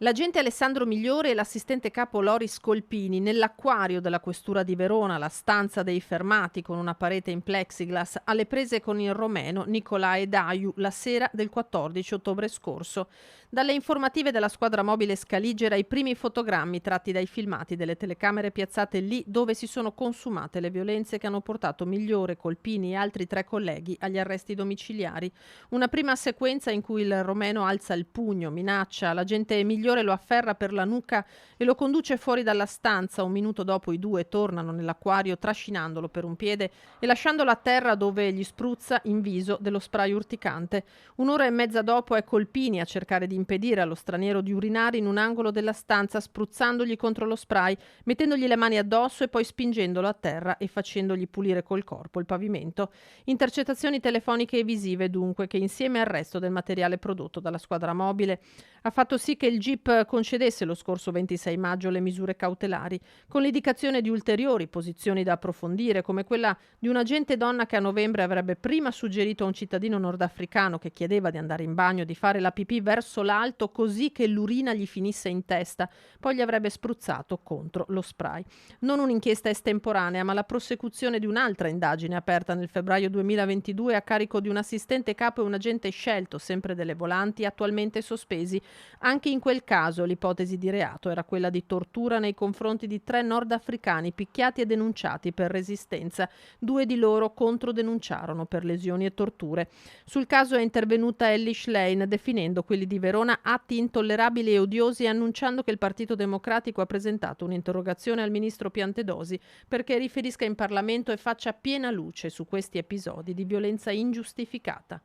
L'agente Alessandro Migliore e l'assistente capo Loris Colpini nell'acquario della questura di Verona, la stanza dei fermati con una parete in plexiglass, alle prese con il romeno Nicolae Daiu la sera del 14 ottobre scorso. Dalle informative della squadra mobile Scaligera i primi fotogrammi tratti dai filmati delle telecamere piazzate lì dove si sono consumate le violenze che hanno portato Migliore, Colpini e altri 3 colleghi agli arresti domiciliari. Una prima sequenza in cui il romeno alza il pugno, minaccia, l'agente Migliore lo afferra per la nuca e lo conduce fuori dalla stanza. Un minuto dopo i due tornano nell'acquario trascinandolo per un piede e lasciandolo a terra dove gli spruzza in viso dello spray urticante. Un'ora e mezza dopo è Colpini a cercare di impedire allo straniero di urinare in un angolo della stanza spruzzandogli contro lo spray, mettendogli le mani addosso e poi spingendolo a terra e facendogli pulire col corpo il pavimento. Intercettazioni telefoniche e visive dunque che insieme al resto del materiale prodotto dalla squadra mobile ha fatto sì che il GIP concedesse lo scorso 26 maggio le misure cautelari, con l'indicazione di ulteriori posizioni da approfondire, come quella di un agente donna che a novembre avrebbe prima suggerito a un cittadino nordafricano che chiedeva di andare in bagno di fare la pipì verso l'alto così che l'urina gli finisse in testa, poi gli avrebbe spruzzato contro lo spray. Non un'inchiesta estemporanea, ma la prosecuzione di un'altra indagine aperta nel febbraio 2022 a carico di un assistente capo e un agente scelto, sempre delle volanti, attualmente sospesi. Anche in quel caso l'ipotesi di reato era quella di tortura nei confronti di 3 nordafricani picchiati e denunciati per resistenza. 2 di loro controdenunciarono per lesioni e torture. Sul caso è intervenuta Elly Schlein definendo quelli di Verona atti intollerabili e odiosi e annunciando che il Partito Democratico ha presentato un'interrogazione al ministro Piantedosi perché riferisca in Parlamento e faccia piena luce su questi episodi di violenza ingiustificata.